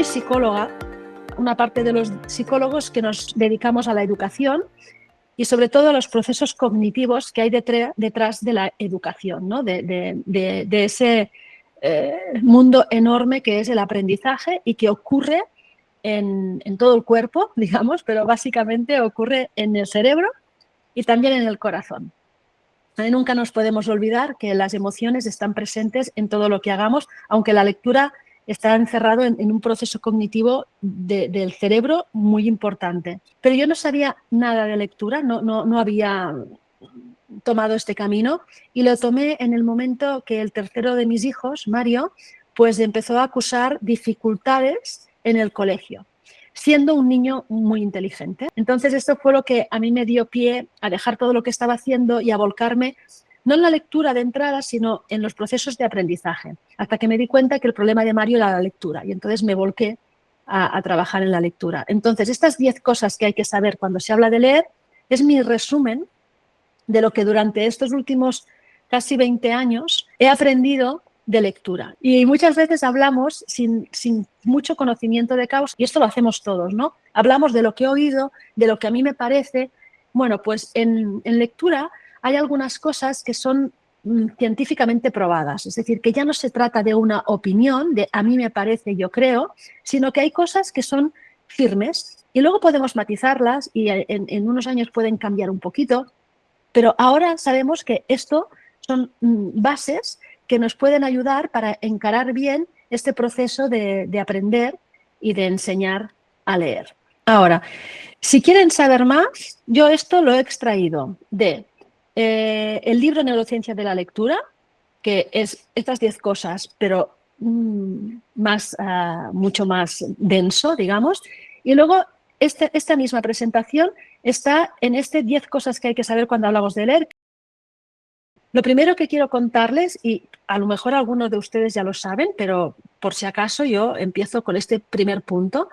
psicóloga, una parte de los psicólogos que nos dedicamos a la educación y sobre todo a los procesos cognitivos que hay detrás de la educación, ¿no? de ese mundo enorme que es el aprendizaje y que ocurre en todo el cuerpo, digamos, pero básicamente ocurre en el cerebro y también en el corazón. Nunca nos podemos olvidar que las emociones están presentes en todo lo que hagamos, aunque la lectura está encerrado en un proceso cognitivo del cerebro muy importante. Pero yo no sabía nada de lectura, no había tomado este camino y lo tomé en el momento que el tercero de mis hijos, Mario, pues empezó a acusar dificultades en el colegio, siendo un niño muy inteligente. Entonces esto fue lo que a mí me dio pie a dejar todo lo que estaba haciendo y a volcarme no en la lectura de entrada, sino en los procesos de aprendizaje, hasta que me di cuenta que el problema de Mario era la lectura y entonces me volqué a trabajar en la lectura. Entonces, estas 10 cosas que hay que saber cuando se habla de leer es mi resumen de lo que durante estos últimos casi 20 años he aprendido de lectura. Y muchas veces hablamos sin mucho conocimiento de causa, y esto lo hacemos todos, ¿no? Hablamos de lo que he oído, de lo que a mí me parece. Bueno, pues en lectura hay algunas cosas que son científicamente probadas, es decir, que ya no se trata de una opinión, de a mí me parece, yo creo, sino que hay cosas que son firmes y luego podemos matizarlas y en unos años pueden cambiar un poquito, pero ahora sabemos que esto son bases que nos pueden ayudar para encarar bien este proceso de aprender y de enseñar a leer. Ahora, si quieren saber más, yo esto lo he extraído de el libro Neurociencia de la Lectura, que es estas 10 cosas, pero mucho más denso, digamos, y luego esta misma presentación está en 10 cosas que hay que saber cuando hablamos de leer. Lo primero que quiero contarles, y a lo mejor algunos de ustedes ya lo saben, pero por si acaso yo empiezo con este primer punto,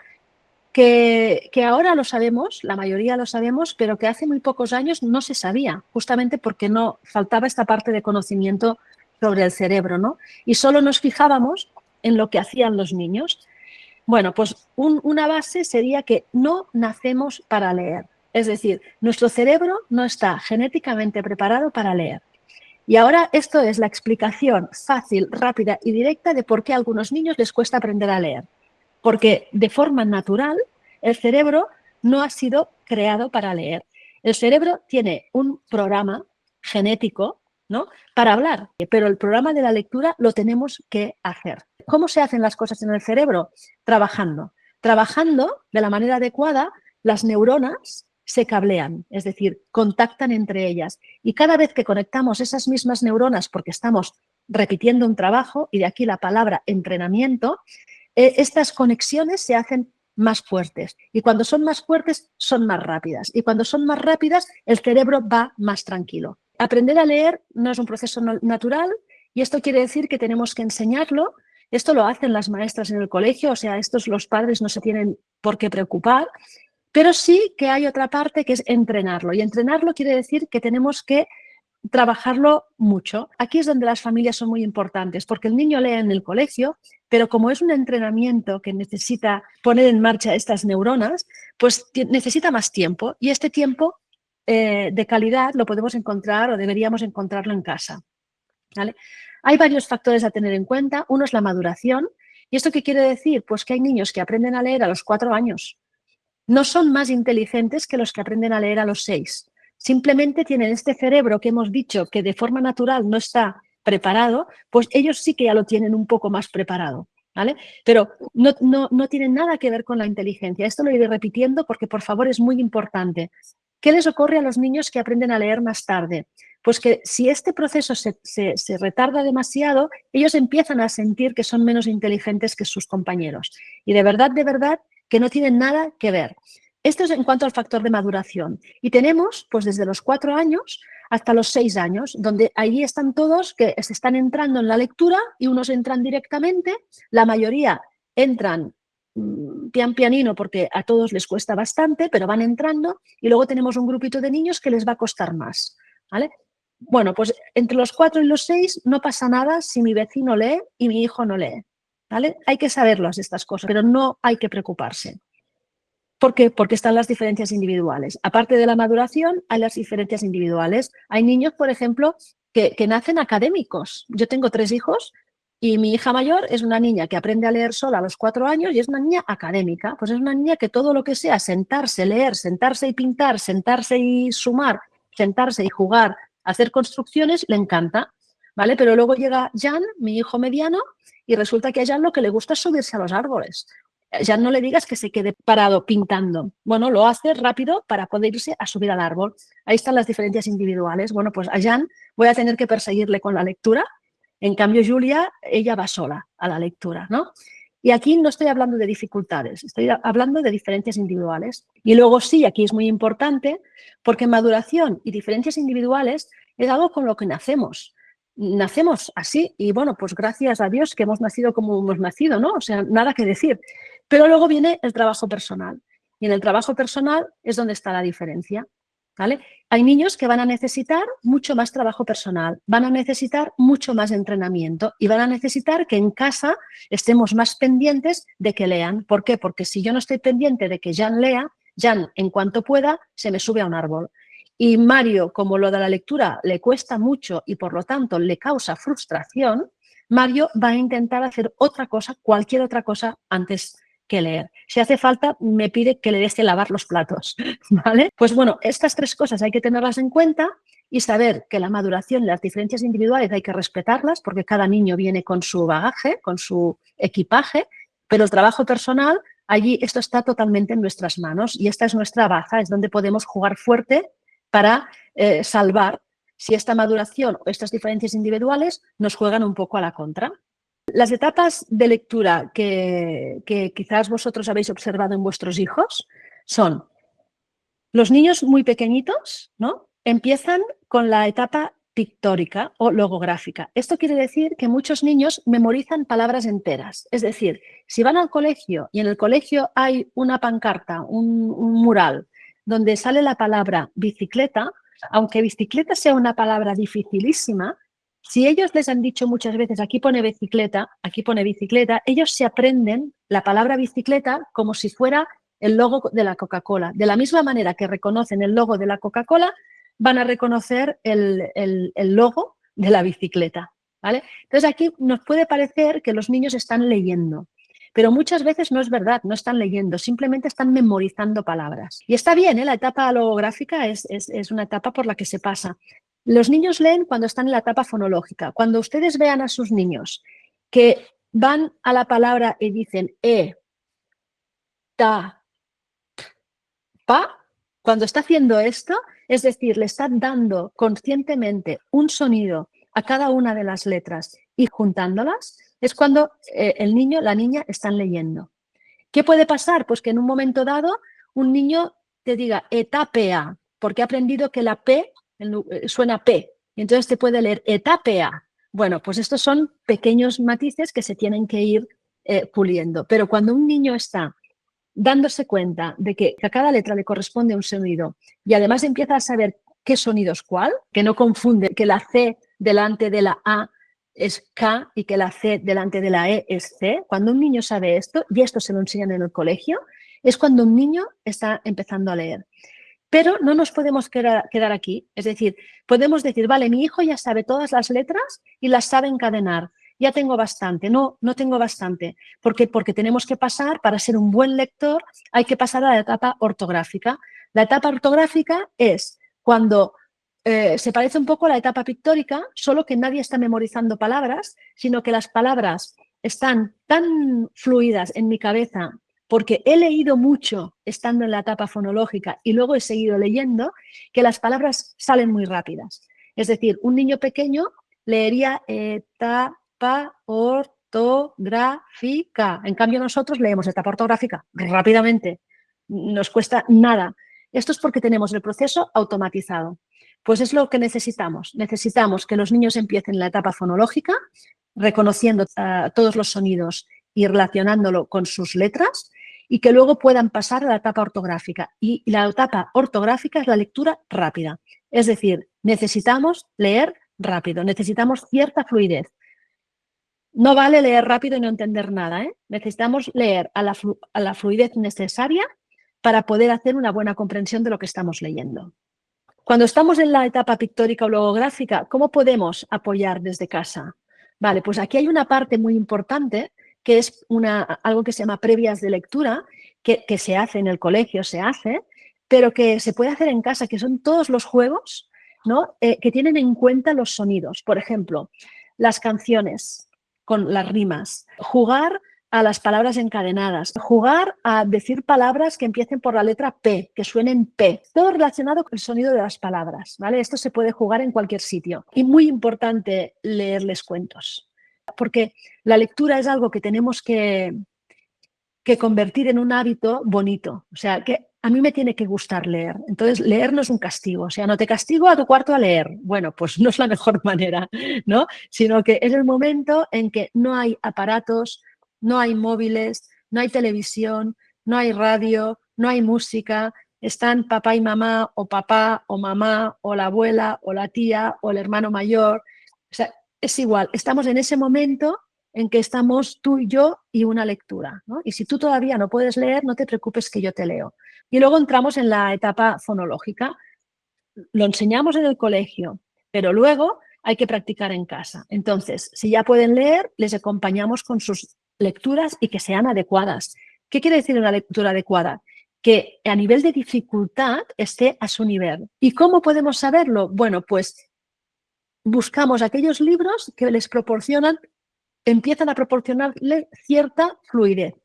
que ahora lo sabemos, la mayoría lo sabemos, pero que hace muy pocos años no se sabía, justamente porque no faltaba esta parte de conocimiento sobre el cerebro, ¿no? Y solo nos fijábamos en lo que hacían los niños. Bueno, pues una base sería que no nacemos para leer. Es decir, nuestro cerebro no está genéticamente preparado para leer. Y ahora esto es la explicación fácil, rápida y directa de por qué a algunos niños les cuesta aprender a leer. Porque de forma natural el cerebro no ha sido creado para leer. El cerebro tiene un programa genético, ¿no?, para hablar, pero el programa de la lectura lo tenemos que hacer. ¿Cómo se hacen las cosas en el cerebro? Trabajando. Trabajando de la manera adecuada, las neuronas se cablean, es decir, contactan entre ellas. Y cada vez que conectamos esas mismas neuronas porque estamos repitiendo un trabajo, y de aquí la palabra entrenamiento, estas conexiones se hacen más fuertes y cuando son más fuertes son más rápidas y cuando son más rápidas el cerebro va más tranquilo. Aprender a leer no es un proceso natural y esto quiere decir que tenemos que enseñarlo. Esto lo hacen las maestras en el colegio, o sea, estos los padres no se tienen por qué preocupar, pero sí que hay otra parte que es entrenarlo y entrenarlo quiere decir que tenemos que trabajarlo mucho. Aquí es donde las familias son muy importantes, porque el niño lee en el colegio, pero como es un entrenamiento que necesita poner en marcha estas neuronas, pues necesita más tiempo y este tiempo de calidad lo podemos encontrar o deberíamos encontrarlo en casa, ¿vale? Hay varios factores a tener en cuenta. Uno es la maduración. ¿Y esto qué quiere decir? Pues que hay niños que aprenden a leer a los 4 años. No son más inteligentes que los que aprenden a leer a los 6. Simplemente tienen este cerebro que hemos dicho que de forma natural no está preparado, pues ellos sí que ya lo tienen un poco más preparado, ¿vale? Pero no tienen nada que ver con la inteligencia. Esto lo iré repitiendo porque, por favor, es muy importante. ¿Qué les ocurre a los niños que aprenden a leer más tarde? Pues que si este proceso se retarda demasiado, ellos empiezan a sentir que son menos inteligentes que sus compañeros. Y de verdad, que no tienen nada que ver. Esto es en cuanto al factor de maduración. Y tenemos, pues desde los 4 años hasta los 6 años, donde allí están todos que se están entrando en la lectura y unos entran directamente, la mayoría entran pian pianino porque a todos les cuesta bastante, pero van entrando y luego tenemos un grupito de niños que les va a costar más, ¿vale? Bueno, pues entre los 4 y los 6 no pasa nada si mi vecino lee y mi hijo no lee, ¿vale? Hay que saberlas estas cosas, pero no hay que preocuparse. ¿Por qué? Porque están las diferencias individuales. Aparte de la maduración, hay las diferencias individuales. Hay niños, por ejemplo, que nacen académicos. Yo tengo 3 hijos y mi hija mayor es una niña que aprende a leer sola a los 4 años y es una niña académica. Pues es una niña que todo lo que sea sentarse, leer, sentarse y pintar, sentarse y sumar, sentarse y jugar, hacer construcciones, le encanta, ¿vale? Pero luego llega Jan, mi hijo mediano, y resulta que a Jan lo que le gusta es subirse a los árboles. Ya no le digas que se quede parado pintando. Bueno, lo hace rápido para poder irse a subir al árbol. Ahí están las diferencias individuales. Bueno, pues a Jan voy a tener que perseguirle con la lectura. En cambio, Julia, ella va sola a la lectura, ¿no? Y aquí no estoy hablando de dificultades, estoy hablando de diferencias individuales. Y luego sí, aquí es muy importante, porque maduración y diferencias individuales es algo con lo que nacemos. Nacemos así y bueno, pues gracias a Dios que hemos nacido como hemos nacido, ¿no? O sea, nada que decir. Pero luego viene el trabajo personal y en el trabajo personal es donde está la diferencia, ¿vale? Hay niños que van a necesitar mucho más trabajo personal, van a necesitar mucho más entrenamiento y van a necesitar que en casa estemos más pendientes de que lean. ¿Por qué? Porque si yo no estoy pendiente de que Jan lea, Jan en cuanto pueda se me sube a un árbol. Y Mario, como lo de la lectura le cuesta mucho y por lo tanto le causa frustración, Mario va a intentar hacer otra cosa, cualquier otra cosa antes que leer. Si hace falta, me pide que le deje lavar los platos, ¿vale? Pues bueno, estas 3 cosas hay que tenerlas en cuenta y saber que la maduración y las diferencias individuales hay que respetarlas porque cada niño viene con su bagaje, con su equipaje, pero el trabajo personal, allí esto está totalmente en nuestras manos y esta es nuestra baza, es donde podemos jugar fuerte para salvar si esta maduración o estas diferencias individuales nos juegan un poco a la contra. Las etapas de lectura que quizás vosotros habéis observado en vuestros hijos son los niños muy pequeñitos, ¿no? Empiezan con la etapa pictórica o logográfica. Esto quiere decir que muchos niños memorizan palabras enteras. Es decir, si van al colegio y en el colegio hay una pancarta, un mural, donde sale la palabra bicicleta, aunque bicicleta sea una palabra dificilísima, si ellos les han dicho muchas veces aquí pone bicicleta, ellos se aprenden la palabra bicicleta como si fuera el logo de la Coca-Cola. De la misma manera que reconocen el logo de la Coca-Cola, van a reconocer el logo de la bicicleta, ¿vale? Entonces aquí nos puede parecer que los niños están leyendo, pero muchas veces no es verdad, no están leyendo, simplemente están memorizando palabras. Y está bien, ¿eh? La etapa logográfica es una etapa por la que se pasa. Los niños leen cuando están en la etapa fonológica. Cuando ustedes vean a sus niños que van a la palabra y dicen ta, pa, cuando está haciendo esto, es decir, le está dando conscientemente un sonido a cada una de las letras y juntándolas, es cuando el niño, la niña están leyendo. ¿Qué puede pasar? Pues que en un momento dado un niño te diga etapea, porque ha aprendido que la P suena P, y entonces te puede leer etapea. Bueno, pues estos son pequeños matices que se tienen que ir puliendo. Pero cuando un niño está dándose cuenta de que a cada letra le corresponde un sonido y además empieza a saber qué sonido es cuál, que no confunde que la C delante de la A es K y que la C delante de la E es C. Cuando un niño sabe esto, y esto se lo enseñan en el colegio, es cuando un niño está empezando a leer. Pero no nos podemos quedar aquí. Es decir, podemos decir, vale, mi hijo ya sabe todas las letras y las sabe encadenar. Ya tengo bastante. No, no tengo bastante. Porque tenemos que pasar, para ser un buen lector, hay que pasar a la etapa ortográfica. La etapa ortográfica es cuando se parece un poco a la etapa pictórica, solo que nadie está memorizando palabras, sino que las palabras están tan fluidas en mi cabeza porque he leído mucho estando en la etapa fonológica y luego he seguido leyendo, que las palabras salen muy rápidas. Es decir, un niño pequeño leería etapa ortográfica. En cambio, nosotros leemos etapa ortográfica rápidamente. Nos cuesta nada. Esto es porque tenemos el proceso automatizado. Pues es lo que necesitamos. Necesitamos que los niños empiecen la etapa fonológica, reconociendo todos los sonidos y relacionándolo con sus letras, y que luego puedan pasar a la etapa ortográfica. Y la etapa ortográfica es la lectura rápida. Es decir, necesitamos leer rápido, necesitamos cierta fluidez. No vale leer rápido y no entender nada, ¿eh? Necesitamos leer a la fluidez necesaria para poder hacer una buena comprensión de lo que estamos leyendo. Cuando estamos en la etapa pictórica o logográfica, ¿cómo podemos apoyar desde casa? Vale, pues aquí hay una parte muy importante que es algo que se llama previas de lectura, que se hace en el colegio, pero que se puede hacer en casa, que son todos los juegos, ¿no? Que tienen en cuenta los sonidos. Por ejemplo, las canciones con las rimas, jugar a las palabras encadenadas, jugar a decir palabras que empiecen por la letra P, que suenen P, todo relacionado con el sonido de las palabras, ¿vale? Esto se puede jugar en cualquier sitio. Y muy importante leerles cuentos, porque la lectura es algo que tenemos que convertir en un hábito bonito. O sea, que a mí me tiene que gustar leer. Entonces, leer no es un castigo. O sea, no te castigo a tu cuarto a leer. Bueno, pues no es la mejor manera, ¿no? Sino que es el momento en que no hay aparatos, no hay móviles, no hay televisión, no hay radio, no hay música. Están papá y mamá, o papá o mamá, o la abuela, o la tía, o el hermano mayor. O sea, es igual. Estamos en ese momento en que estamos tú y yo y una lectura, ¿no? Y si tú todavía no puedes leer, no te preocupes que yo te leo. Y luego entramos en la etapa fonológica. Lo enseñamos en el colegio, pero luego hay que practicar en casa. Entonces, si ya pueden leer, les acompañamos con sus lecturas y que sean adecuadas. ¿Qué quiere decir una lectura adecuada? Que a nivel de dificultad esté a su nivel. ¿Y cómo podemos saberlo? Bueno, pues buscamos aquellos libros que les empiezan a proporcionarle cierta fluidez.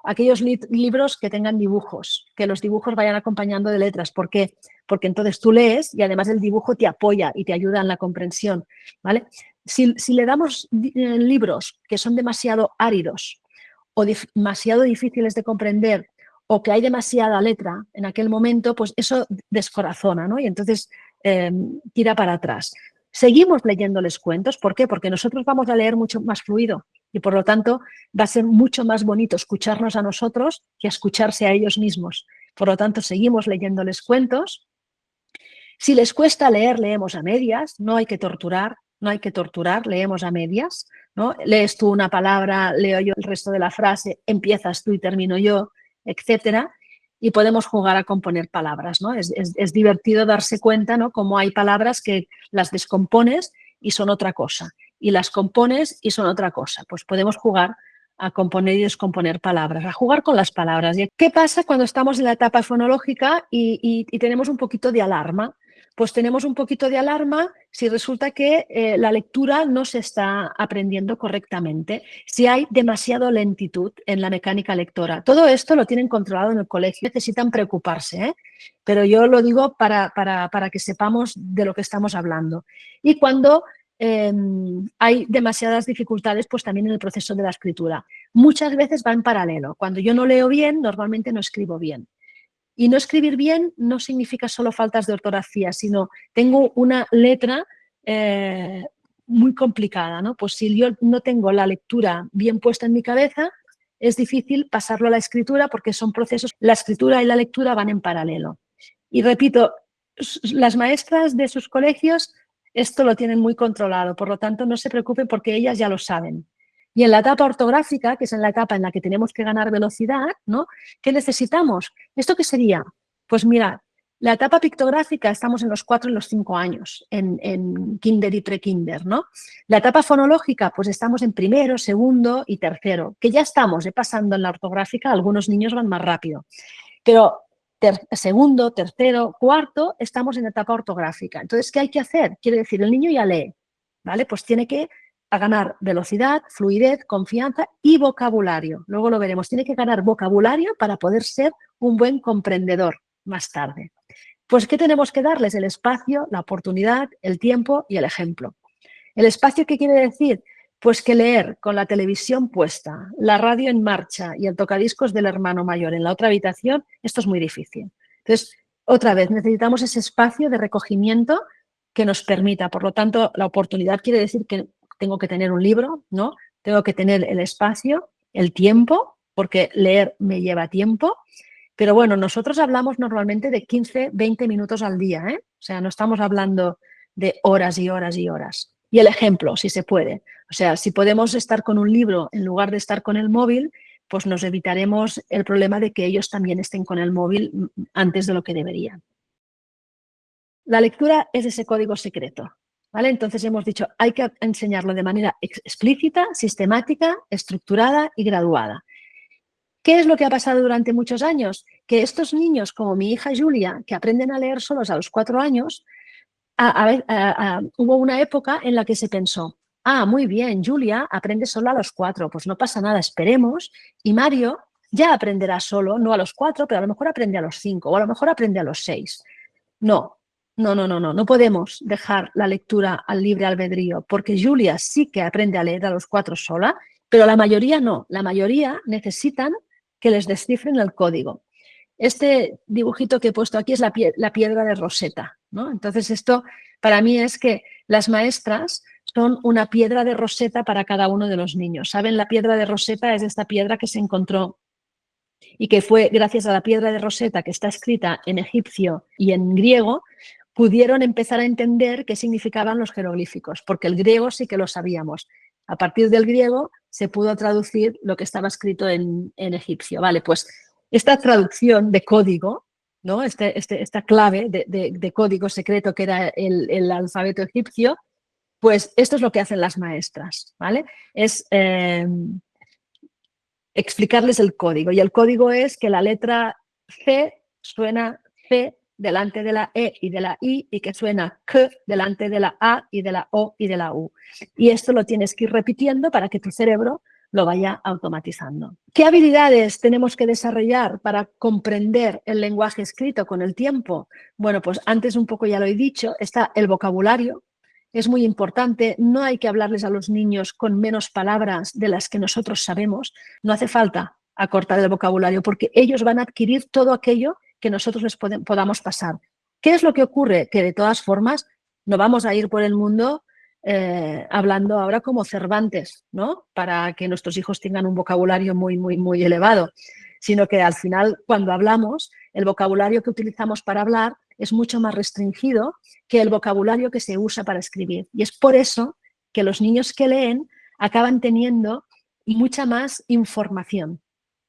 Aquellos libros que tengan dibujos, que los dibujos vayan acompañando de letras. ¿Por qué? Porque entonces tú lees y además el dibujo te apoya y te ayuda en la comprensión, ¿vale? Si le damos libros que son demasiado áridos o demasiado difíciles de comprender o que hay demasiada letra en aquel momento, pues eso descorazona, ¿no? Y entonces tira para atrás. Seguimos leyéndoles cuentos. ¿Por qué? Porque nosotros vamos a leer mucho más fluido y por lo tanto va a ser mucho más bonito escucharnos a nosotros que escucharse a ellos mismos. Por lo tanto, seguimos leyéndoles cuentos. Si les cuesta leer, leemos a medias, no hay que torturar, leemos a medias, ¿no? Lees tú una palabra, leo yo el resto de la frase, empiezas tú y termino yo, etcétera. Y podemos jugar a componer palabras, ¿no? Es divertido darse cuenta, ¿no? Cómo hay palabras que las descompones y son otra cosa, y las compones y son otra cosa. Pues podemos jugar a componer y descomponer palabras, a jugar con las palabras. ¿Qué pasa cuando estamos en la etapa fonológica y tenemos un poquito de alarma? Pues tenemos un poquito de alarma si resulta que la lectura no se está aprendiendo correctamente, si hay demasiada lentitud en la mecánica lectora. Todo esto lo tienen controlado en el colegio, necesitan preocuparse, ¿eh? Pero yo lo digo para que sepamos de lo que estamos hablando. Y cuando hay demasiadas dificultades, pues también en el proceso de la escritura. Muchas veces va en paralelo. Cuando yo no leo bien, normalmente no escribo bien. Y no escribir bien no significa solo faltas de ortografía, sino tengo una letra muy complicada, ¿no? Pues si yo no tengo la lectura bien puesta en mi cabeza, es difícil pasarlo a la escritura porque son procesos, la escritura y la lectura van en paralelo. Y repito, las maestras de sus colegios esto lo tienen muy controlado, por lo tanto no se preocupen porque ellas ya lo saben. Y en la etapa ortográfica, que es en la etapa en la que tenemos que ganar velocidad, ¿no? ¿Qué necesitamos? ¿Esto qué sería? Pues mira, la etapa pictográfica estamos en los 4 y los 5 años, en kinder y pre-kinder, ¿no? La etapa fonológica, pues estamos en primero, segundo y tercero, que ya estamos pasando en la ortográfica, algunos niños van más rápido. Pero segundo, tercero, cuarto, estamos en etapa ortográfica. Entonces, ¿qué hay que hacer? Quiere decir, el niño ya lee, ¿vale? Pues tiene que ganar velocidad, fluidez, confianza y vocabulario. Luego lo veremos. Tiene que ganar vocabulario para poder ser un buen comprendedor más tarde. Pues, ¿qué tenemos que darles? El espacio, la oportunidad, el tiempo y el ejemplo. ¿El espacio qué quiere decir? Pues que leer con la televisión puesta, la radio en marcha y el tocadiscos del hermano mayor en la otra habitación, esto es muy difícil. Entonces, otra vez, necesitamos ese espacio de recogimiento que nos permita. Por lo tanto, la oportunidad quiere decir que tengo que tener un libro, ¿no? Tengo que tener el espacio, el tiempo, porque leer me lleva tiempo. Pero bueno, nosotros hablamos normalmente de 15, 20 minutos al día, ¿eh? O sea, no estamos hablando de horas y horas y horas. Y el ejemplo, si se puede. O sea, si podemos estar con un libro en lugar de estar con el móvil, pues nos evitaremos el problema de que ellos también estén con el móvil antes de lo que deberían. La lectura es ese código secreto, ¿vale? Entonces hemos dicho, hay que enseñarlo de manera explícita, sistemática, estructurada y graduada. ¿Qué es lo que ha pasado durante muchos años? Que estos niños, como mi hija Julia, que aprenden a leer solos a los 4 años, hubo una época en la que se pensó, muy bien, Julia aprende solo a los 4, pues no pasa nada, esperemos, y Mario ya aprenderá solo, no a los 4, pero a lo mejor aprende a los 5 o a lo mejor aprende a los 6. No, no podemos dejar la lectura al libre albedrío, porque Julia sí que aprende a leer a los 4 sola, pero la mayoría no, la mayoría necesitan que les descifren el código. Este dibujito que he puesto aquí es la piedra de Rosetta, ¿no? Entonces esto para mí es que las maestras son una piedra de Rosetta para cada uno de los niños. ¿Saben? La piedra de Rosetta es esta piedra que se encontró y que fue gracias a la piedra de Rosetta, que está escrita en egipcio y en griego, pudieron empezar a entender qué significaban los jeroglíficos, porque el griego sí que lo sabíamos. A partir del griego se pudo traducir lo que estaba escrito en egipcio. Vale, pues esta traducción de código, ¿no? Esta clave de código secreto que era el alfabeto egipcio, pues esto es lo que hacen las maestras, ¿vale? Es explicarles el código. Y el código es que la letra C suena C delante de la E y de la I y que suena K delante de la A y de la O y de la U. Y esto lo tienes que ir repitiendo para que tu cerebro lo vaya automatizando. ¿Qué habilidades tenemos que desarrollar para comprender el lenguaje escrito con el tiempo? Bueno, pues antes un poco ya lo he dicho, está el vocabulario. Es muy importante, no hay que hablarles a los niños con menos palabras de las que nosotros sabemos, no hace falta acortar el vocabulario porque ellos van a adquirir todo aquello que nosotros les podamos pasar. ¿Qué es lo que ocurre? Que de todas formas no vamos a ir por el mundo hablando ahora como Cervantes, ¿no? Para que nuestros hijos tengan un vocabulario muy elevado, sino que al final cuando hablamos, el vocabulario que utilizamos para hablar es mucho más restringido que el vocabulario que se usa para escribir. Y es por eso que los niños que leen acaban teniendo mucha más información,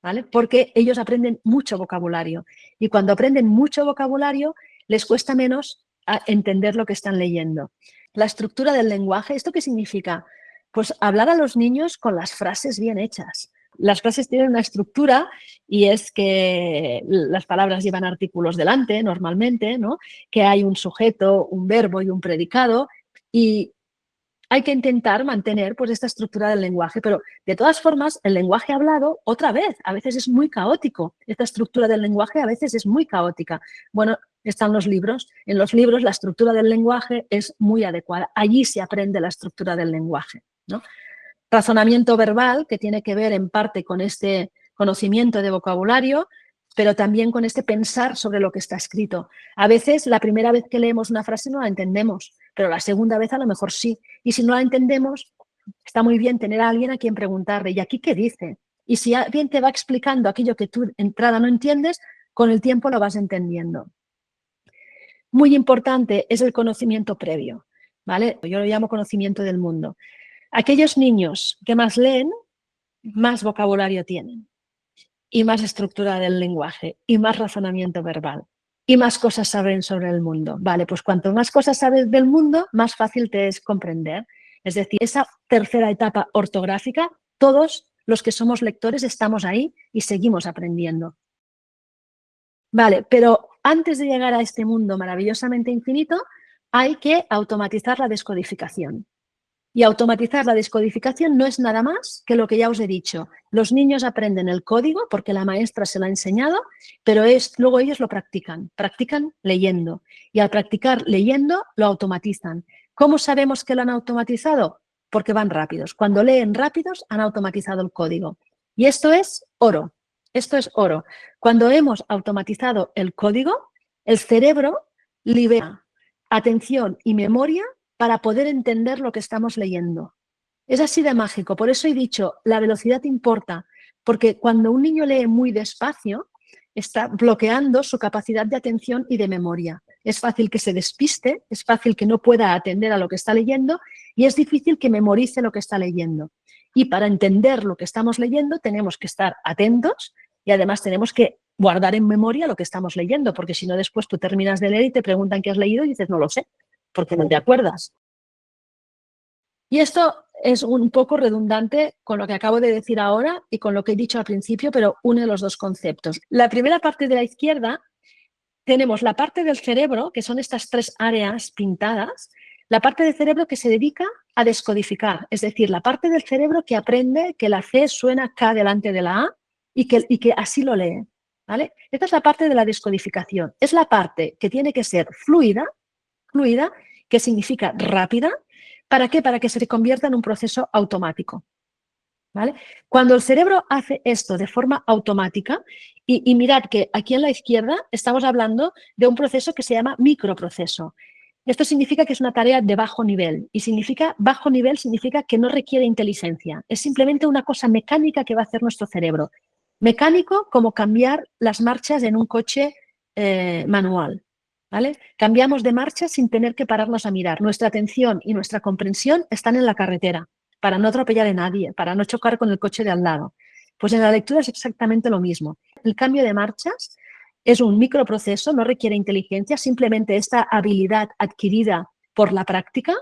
¿vale? Porque ellos aprenden mucho vocabulario y cuando aprenden mucho vocabulario les cuesta menos entender lo que están leyendo. La estructura del lenguaje, ¿esto qué significa? Pues hablar a los niños con las frases bien hechas. Las frases tienen una estructura y es que las palabras llevan artículos delante normalmente, ¿no? Que hay un sujeto, un verbo y un predicado y hay que intentar mantener pues, esta estructura del lenguaje, pero de todas formas el lenguaje hablado, otra vez, a veces es muy caótico. Esta estructura del lenguaje a veces es muy caótica. Bueno, están los libros. En los libros la estructura del lenguaje es muy adecuada. Allí se aprende la estructura del lenguaje, ¿no? Razonamiento verbal, que tiene que ver en parte con este conocimiento de vocabulario, pero también con este pensar sobre lo que está escrito. A veces, la primera vez que leemos una frase no la entendemos, pero la segunda vez a lo mejor sí. Y si no la entendemos, está muy bien tener a alguien a quien preguntarle, ¿y aquí qué dice? Y si alguien te va explicando aquello que tú de entrada no entiendes, con el tiempo lo vas entendiendo. Muy importante es el conocimiento previo, ¿vale? Yo lo llamo conocimiento del mundo. Aquellos niños que más leen, más vocabulario tienen y más estructura del lenguaje y más razonamiento verbal y más cosas saben sobre el mundo. Vale, pues cuanto más cosas sabes del mundo, más fácil te es comprender. Es decir, esa tercera etapa ortográfica, todos los que somos lectores estamos ahí y seguimos aprendiendo. Vale, pero antes de llegar a este mundo maravillosamente infinito, hay que automatizar la descodificación. Y automatizar la descodificación no es nada más que lo que ya os he dicho. Los niños aprenden el código porque la maestra se lo ha enseñado, pero luego ellos lo practican leyendo. Y al practicar leyendo, lo automatizan. ¿Cómo sabemos que lo han automatizado? Porque van rápidos. Cuando leen rápidos, han automatizado el código. Y esto es oro. Esto es oro. Cuando hemos automatizado el código, el cerebro libera atención y memoria para poder entender lo que estamos leyendo. Es así de mágico. Por eso he dicho, la velocidad importa, porque cuando un niño lee muy despacio, está bloqueando su capacidad de atención y de memoria. es fácil que se despiste, es fácil que no pueda atender a lo que está leyendo y es difícil que memorice lo que está leyendo. Y para entender lo que estamos leyendo tenemos que estar atentos y además tenemos que guardar en memoria lo que estamos leyendo, porque si no después tú terminas de leer y te preguntan qué has leído y dices no lo sé, porque no te acuerdas. Y esto es un poco redundante con lo que acabo de decir ahora y con lo que he dicho al principio, pero une los dos conceptos. La primera parte de la izquierda tenemos la parte del cerebro, que son estas tres áreas pintadas, la parte del cerebro que se dedica a descodificar, es decir, la parte del cerebro que aprende que la C suena K delante de la A y que así lo lee. ¿Vale? Esta es la parte de la descodificación. Es la parte que tiene que ser fluida, que significa rápida. ¿Para qué? Para que se convierta en un proceso automático. ¿Vale? Cuando el cerebro hace esto de forma automática, y mirad que aquí en la izquierda estamos hablando de un proceso que se llama microproceso. Esto significa que es una tarea de bajo nivel, y bajo nivel significa que no requiere inteligencia, es simplemente una cosa mecánica que va a hacer nuestro cerebro. Mecánico como cambiar las marchas en un coche manual. ¿Vale? Cambiamos de marcha sin tener que pararnos a mirar. Nuestra atención y nuestra comprensión están en la carretera, para no atropellar a nadie, para no chocar con el coche de al lado. Pues en la lectura es exactamente lo mismo. El cambio de marchas es un microproceso, no requiere inteligencia, simplemente esta habilidad adquirida por la práctica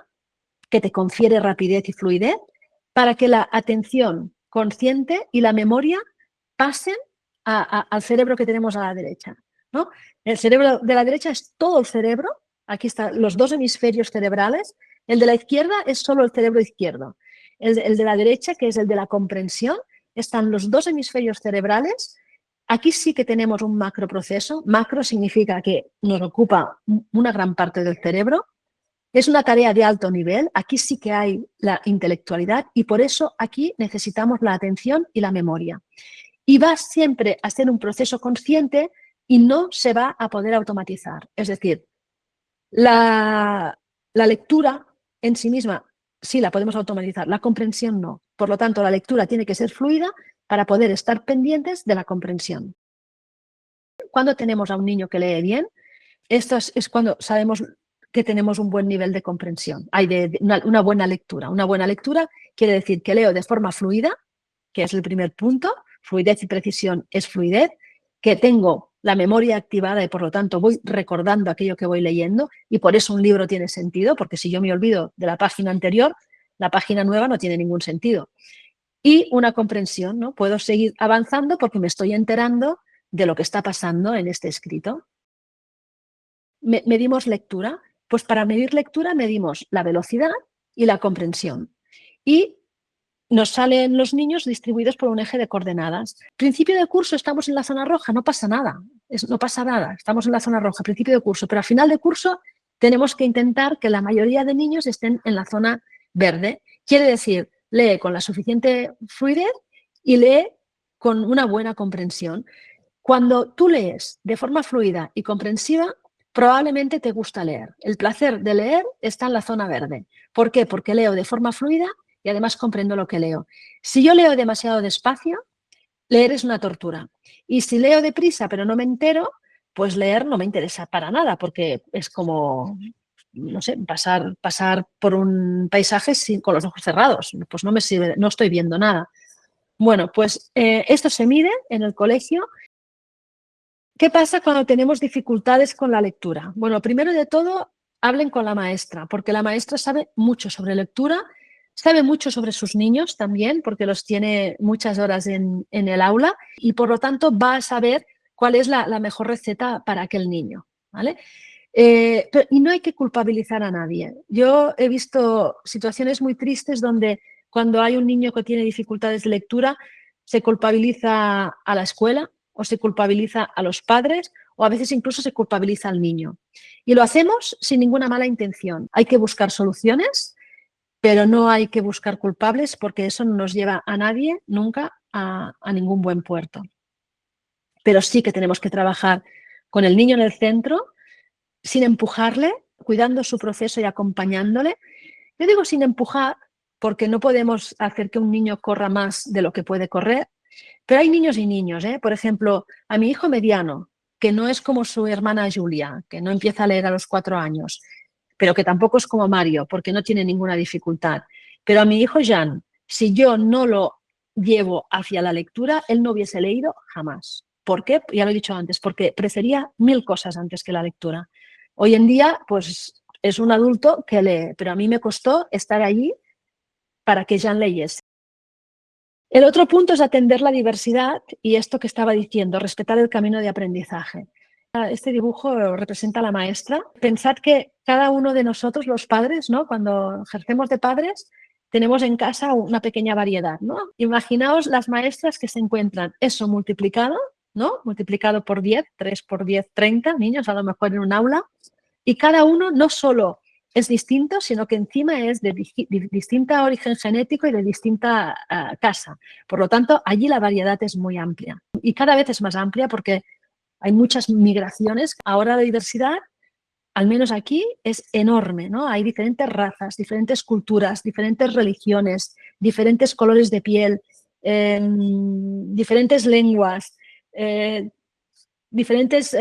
que te confiere rapidez y fluidez para que la atención consciente y la memoria pasen al cerebro que tenemos a la derecha, ¿no? El cerebro de la derecha es todo el cerebro, aquí están los dos hemisferios cerebrales, el de la izquierda es solo el cerebro izquierdo, el de la derecha, que es el de la comprensión, están los dos hemisferios cerebrales. Aquí sí que tenemos un macroproceso. Macro significa que nos ocupa una gran parte del cerebro. Es una tarea de alto nivel. Aquí sí que hay la intelectualidad y por eso aquí necesitamos la atención y la memoria. Y va siempre a ser un proceso consciente y no se va a poder automatizar. Es decir, la lectura en sí misma sí la podemos automatizar, la comprensión no. Por lo tanto, la lectura tiene que ser fluida para poder estar pendientes de la comprensión. Cuando tenemos a un niño que lee bien, esto es cuando sabemos que tenemos un buen nivel de comprensión. Hay una buena lectura. Una buena lectura quiere decir que leo de forma fluida, que es el primer punto. Fluidez y precisión es fluidez, que tengo la memoria activada y por lo tanto voy recordando aquello que voy leyendo y por eso un libro tiene sentido, porque si yo me olvido de la página anterior, la página nueva no tiene ningún sentido. Y una comprensión, ¿no? Puedo seguir avanzando porque me estoy enterando de lo que está pasando en este escrito. Medimos lectura. Pues para medir lectura medimos la velocidad y la comprensión. Y nos salen los niños distribuidos por un eje de coordenadas. Principio de curso estamos en la zona roja, no pasa nada, no pasa nada, estamos en la zona roja, principio de curso, pero a final de curso tenemos que intentar que la mayoría de niños estén en la zona verde. Quiere decir, lee con la suficiente fluidez y lee con una buena comprensión. Cuando tú lees de forma fluida y comprensiva, probablemente te gusta leer. El placer de leer está en la zona verde. ¿Por qué? Porque leo de forma fluida y además comprendo lo que leo. Si yo leo demasiado despacio, leer es una tortura. Y si leo deprisa pero no me entero, pues leer no me interesa para nada, porque es como, no sé, pasar por un paisaje con los ojos cerrados. Pues no me sirve, no estoy viendo nada. Bueno, pues esto se mide en el colegio. ¿Qué pasa cuando tenemos dificultades con la lectura? Bueno, primero de todo, hablen con la maestra, porque la maestra sabe mucho sobre lectura, sabe mucho sobre sus niños también, porque los tiene muchas horas en el aula y por lo tanto va a saber cuál es la mejor receta para aquel niño, ¿vale? Y no hay que culpabilizar a nadie. Yo he visto situaciones muy tristes donde cuando hay un niño que tiene dificultades de lectura, se culpabiliza a la escuela o se culpabiliza a los padres o a veces incluso se culpabiliza al niño. Y lo hacemos sin ninguna mala intención. Hay que buscar soluciones, pero no hay que buscar culpables porque eso no nos lleva a nadie nunca a ningún buen puerto. Pero sí que tenemos que trabajar con el niño en el centro, sin empujarle, cuidando su proceso y acompañándole. Yo digo sin empujar porque no podemos hacer que un niño corra más de lo que puede correr, pero hay niños y niños, ¿eh? Por ejemplo, a mi hijo mediano que no es como su hermana Julia, que no empieza a leer a los 4 años, pero que tampoco es como Mario, porque no tiene ninguna dificultad. Pero a mi hijo Jan, si yo no lo llevo hacia la lectura, él no hubiese leído jamás. ¿Por qué? Ya lo he dicho antes, porque prefería 1000 cosas antes que la lectura. Hoy en día, pues es un adulto que lee, pero a mí me costó estar allí para que Jan leyese. El otro punto es atender la diversidad y esto que estaba diciendo, respetar el camino de aprendizaje. Este dibujo representa a la maestra. Pensad que cada uno de nosotros, los padres, ¿no? Cuando ejercemos de padres, tenemos en casa una pequeña variedad, ¿no? Imaginaos las maestras que se encuentran eso multiplicado, ¿no? Multiplicado por 10, 3 por 10, 30 niños a lo mejor en un aula, y cada uno no solo es distinto, sino que encima es de distinta origen genético y de distinta casa. Por lo tanto, allí la variedad es muy amplia y cada vez es más amplia porque hay muchas migraciones. Ahora la diversidad, al menos aquí, es enorme, ¿no? Hay diferentes razas, diferentes culturas, diferentes religiones, diferentes colores de piel, diferentes lenguas, diferentes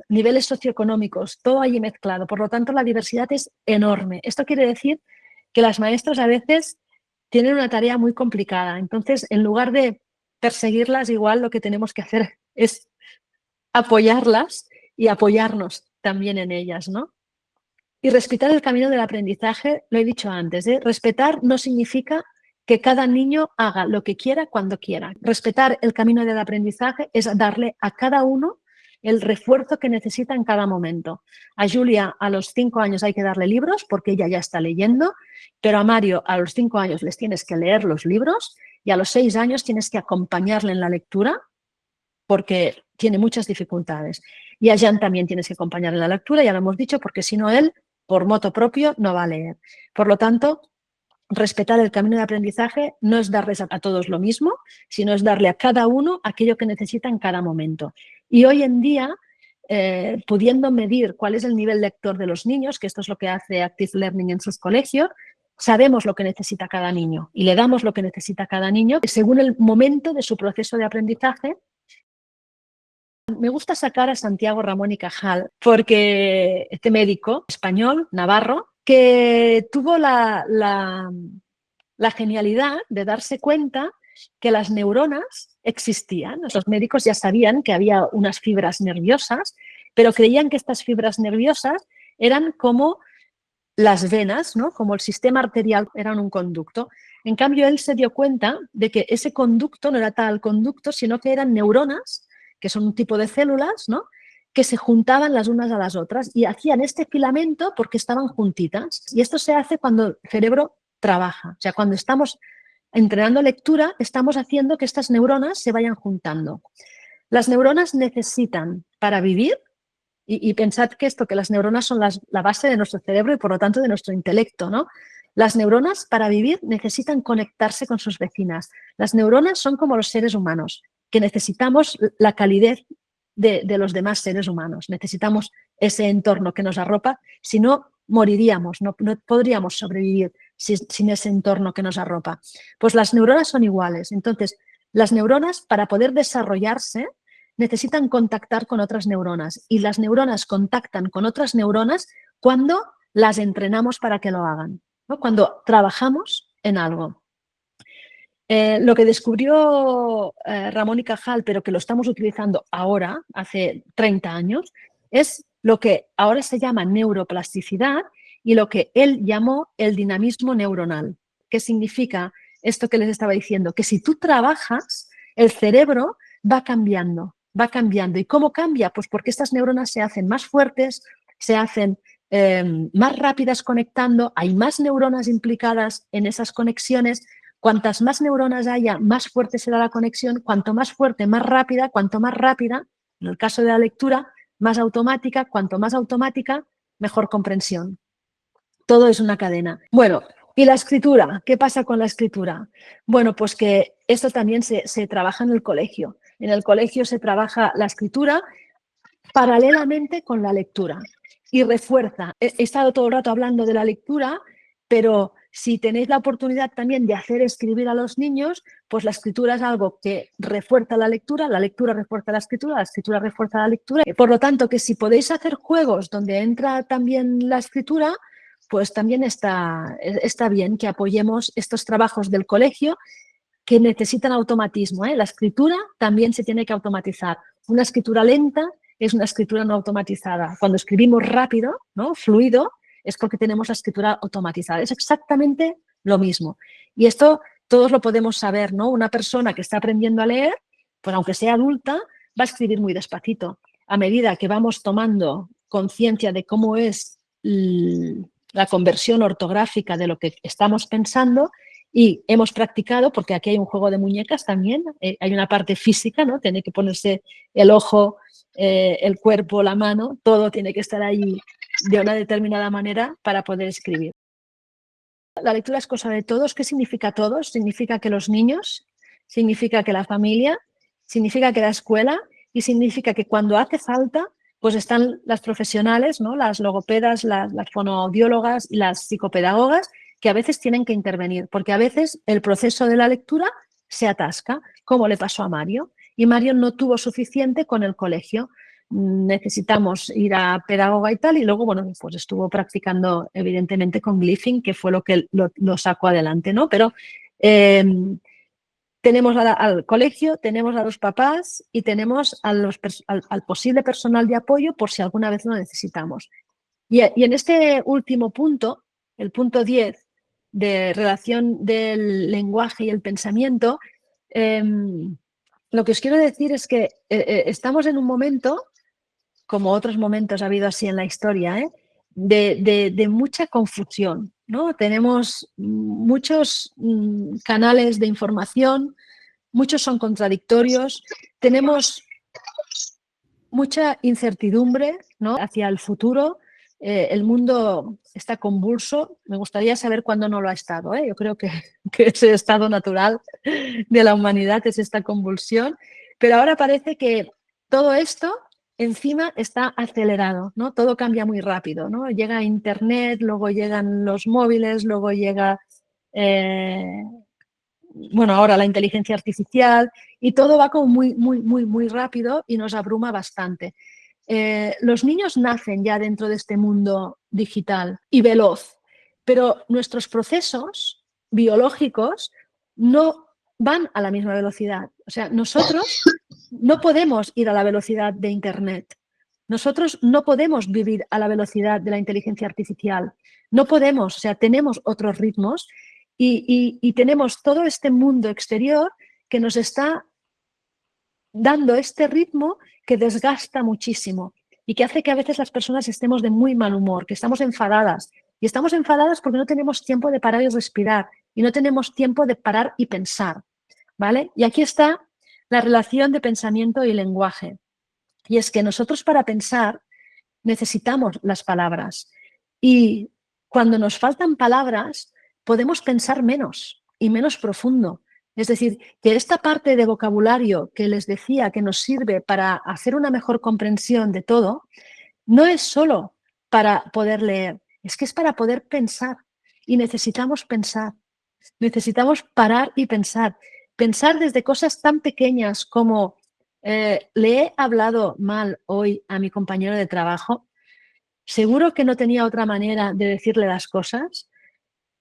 niveles socioeconómicos, todo allí mezclado. Por lo tanto, la diversidad es enorme. Esto quiere decir que las maestras a veces tienen una tarea muy complicada. Entonces, en lugar de perseguirlas, igual lo que tenemos que hacer es apoyarlas y apoyarnos también en ellas, ¿no? Y respetar el camino del aprendizaje, lo he dicho antes, ¿eh? Respetar no significa que cada niño haga lo que quiera cuando quiera. Respetar el camino del aprendizaje es darle a cada uno el refuerzo que necesita en cada momento. A Julia a los 5 años hay que darle libros porque ella ya está leyendo, pero a Mario a los 5 años les tienes que leer los libros y a los 6 años tienes que acompañarle en la lectura porque tiene muchas dificultades. Y a Jan también tienes que acompañarle en la lectura, ya lo hemos dicho, porque si no él, por moto propio, no va a leer. Por lo tanto, respetar el camino de aprendizaje no es darles a todos lo mismo, sino es darle a cada uno aquello que necesita en cada momento. Y hoy en día, pudiendo medir cuál es el nivel lector de los niños, que esto es lo que hace Active Learning en sus colegios, sabemos lo que necesita cada niño y le damos lo que necesita cada niño según el momento de su proceso de aprendizaje. Me gusta sacar a Santiago Ramón y Cajal porque este médico español, navarro, que tuvo la genialidad de darse cuenta que las neuronas existían. Los médicos ya sabían que había unas fibras nerviosas, pero creían que estas fibras nerviosas eran como las venas, ¿no? Como el sistema arterial eran un conducto. En cambio, él se dio cuenta de que ese conducto no era tal conducto, sino que eran neuronas, que son un tipo de células, ¿no? Que se juntaban las unas a las otras y hacían este filamento porque estaban juntitas. Y esto se hace cuando el cerebro trabaja. O sea, cuando estamos entrenando lectura, estamos haciendo que estas neuronas se vayan juntando. Las neuronas necesitan, para vivir, y pensad que esto, que las neuronas son la base de nuestro cerebro y por lo tanto de nuestro intelecto, ¿no? Las neuronas para vivir necesitan conectarse con sus vecinas. Las neuronas son como los seres humanos, que necesitamos la calidez de los demás seres humanos. Necesitamos ese entorno que nos arropa, si no moriríamos, no podríamos sobrevivir sin ese entorno que nos arropa. Pues las neuronas son iguales. Entonces, las neuronas para poder desarrollarse necesitan contactar con otras neuronas y las neuronas contactan con otras neuronas cuando las entrenamos para que lo hagan, ¿no? Cuando trabajamos en algo. Lo que descubrió Ramón y Cajal, pero que lo estamos utilizando ahora, hace 30 años, es lo que ahora se llama neuroplasticidad y lo que él llamó el dinamismo neuronal. ¿Qué significa esto que les estaba diciendo? Que si tú trabajas, el cerebro va cambiando. ¿Y cómo cambia? Pues porque estas neuronas se hacen más fuertes, se hacen más rápidas conectando, hay más neuronas implicadas en esas conexiones. Cuantas más neuronas haya, más fuerte será la conexión. Cuanto más fuerte, más rápida. Cuanto más rápida, en el caso de la lectura, más automática. Cuanto más automática, mejor comprensión. Todo es una cadena. Bueno, ¿y la escritura? ¿Qué pasa con la escritura? Bueno, pues que esto también se trabaja en el colegio. En el colegio se trabaja la escritura paralelamente con la lectura y refuerza. He estado todo el rato hablando de la lectura, pero Si tenéis la oportunidad también de hacer escribir a los niños, pues la escritura es algo que refuerza la lectura refuerza la escritura refuerza la lectura. Por lo tanto, que si podéis hacer juegos donde entra también la escritura, pues también está bien que apoyemos estos trabajos del colegio que necesitan automatismo, ¿eh? La escritura también se tiene que automatizar. Una escritura lenta es una escritura no automatizada. Cuando escribimos rápido, ¿no? Fluido, es porque tenemos la escritura automatizada. Es exactamente lo mismo. Y esto todos lo podemos saber, ¿no? Una persona que está aprendiendo a leer, pues aunque sea adulta, va a escribir muy despacito. A medida que vamos tomando conciencia de cómo es la conversión ortográfica de lo que estamos pensando, y hemos practicado, porque aquí hay un juego de muñecas también, hay una parte física, ¿no? Tiene que ponerse el ojo, el cuerpo, la mano, todo tiene que estar ahí de una determinada manera para poder escribir. La lectura es cosa de todos. ¿Qué significa todos? Significa que los niños, significa que la familia, significa que la escuela y significa que cuando hace falta, pues están las profesionales, ¿no? Las logopedas, las fonoaudiólogas y las psicopedagogas, que a veces tienen que intervenir, porque a veces el proceso de la lectura se atasca, como le pasó a Mario, y Mario no tuvo suficiente con el colegio. Necesitamos ir a pedagoga y tal, y luego, bueno, pues estuvo practicando evidentemente con Glyphing, que fue lo que lo sacó adelante, ¿no? Pero tenemos al colegio, tenemos a los papás y tenemos al posible personal de apoyo por si alguna vez lo necesitamos. Y en este último punto, el punto 10 de relación del lenguaje y el pensamiento, lo que os quiero decir es que estamos en un momento, como otros momentos ha habido así en la historia, de mucha confusión, ¿no? Tenemos muchos canales de información, muchos son contradictorios, tenemos mucha incertidumbre, ¿no? Hacia el futuro. El mundo está convulso. Me gustaría saber cuándo no lo ha estado, ¿eh? Yo creo que ese estado natural de la humanidad es esta convulsión. Pero ahora parece que todo esto encima está acelerado, ¿no? Todo cambia muy rápido, ¿no? Llega Internet, luego llegan los móviles, luego llega bueno, ahora la inteligencia artificial, y todo va como muy rápido y nos abruma bastante. Los niños nacen ya dentro de este mundo digital y veloz, pero nuestros procesos biológicos no van a la misma velocidad. O sea, nosotros no podemos ir a la velocidad de Internet. Nosotros no podemos vivir a la velocidad de la inteligencia artificial. No podemos, o sea, tenemos otros ritmos y tenemos todo este mundo exterior que nos está dando este ritmo que desgasta muchísimo y que hace que a veces las personas estemos de muy mal humor, que estamos enfadadas. Y estamos enfadadas porque no tenemos tiempo de parar y respirar y no tenemos tiempo de parar y pensar, ¿vale? Y aquí está la relación de pensamiento y lenguaje. Y es que nosotros para pensar necesitamos las palabras. Y cuando nos faltan palabras, podemos pensar menos y menos profundo. Es decir, que esta parte de vocabulario que les decía que nos sirve para hacer una mejor comprensión de todo, no es solo para poder leer, es que es para poder pensar. Y necesitamos pensar, necesitamos parar y pensar. Pensar desde cosas tan pequeñas como le he hablado mal hoy a mi compañero de trabajo. Seguro que no tenía otra manera de decirle las cosas.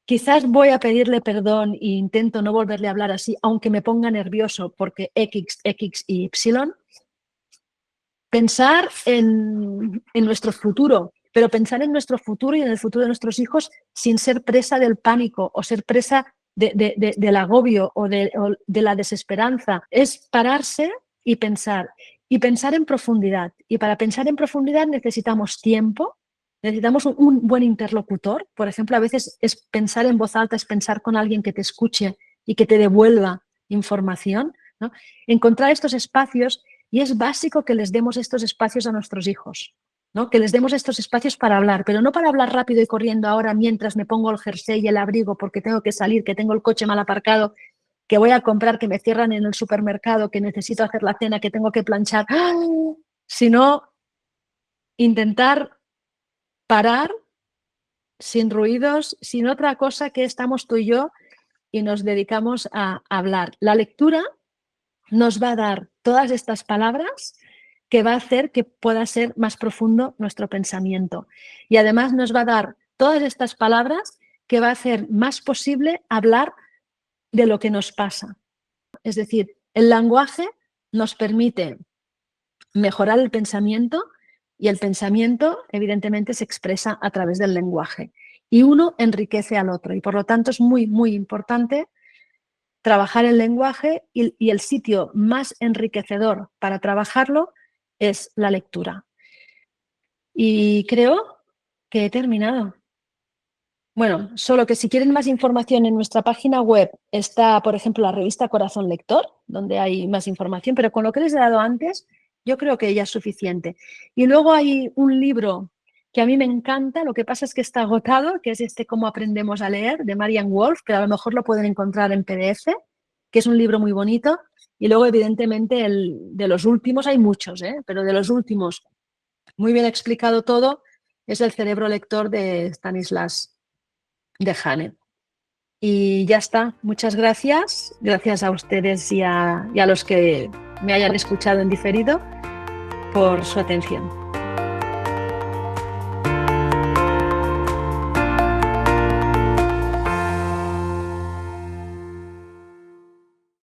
Quizás voy a pedirle perdón e intento no volverle a hablar así, aunque me ponga nervioso porque X y Y. Pensar en nuestro futuro, pero pensar en nuestro futuro y en el futuro de nuestros hijos sin ser presa del pánico o ser presa del agobio o de la desesperanza. Es pararse y pensar en profundidad. Y para pensar en profundidad necesitamos tiempo, necesitamos un buen interlocutor. Por ejemplo, a veces es pensar en voz alta, es pensar con alguien que te escuche y que te devuelva información, ¿no? Encontrar estos espacios, y es básico que les demos estos espacios a nuestros hijos, ¿no? Que les demos estos espacios para hablar, pero no para hablar rápido y corriendo ahora mientras me pongo el jersey y el abrigo porque tengo que salir, que tengo el coche mal aparcado, que voy a comprar, que me cierran en el supermercado, que necesito hacer la cena, que tengo que planchar, sino intentar parar sin ruidos, sin otra cosa que estamos tú y yo y nos dedicamos a hablar. La lectura nos va a dar todas estas palabras que va a hacer que pueda ser más profundo nuestro pensamiento. Y además nos va a dar todas estas palabras que va a hacer más posible hablar de lo que nos pasa. Es decir, el lenguaje nos permite mejorar el pensamiento y el pensamiento evidentemente se expresa a través del lenguaje y uno enriquece al otro y por lo tanto es muy, muy importante trabajar el lenguaje y el sitio más enriquecedor para trabajarlo es la lectura. Y creo que he terminado. Bueno, solo que si quieren más información en nuestra página web está, por ejemplo, la revista Corazón Lector, donde hay más información, pero con lo que les he dado antes, yo creo que ya es suficiente. Y luego hay un libro que a mí me encanta, lo que pasa es que está agotado, que es este Cómo aprendemos a leer, de Marianne Wolf, pero a lo mejor lo pueden encontrar en PDF, que es un libro muy bonito. Y luego, evidentemente, de los últimos, hay muchos, pero de los últimos, muy bien explicado todo, es El cerebro lector de Stanislas de Hanet. Y ya está. Muchas gracias. Gracias a ustedes y a los que me hayan escuchado en diferido por su atención.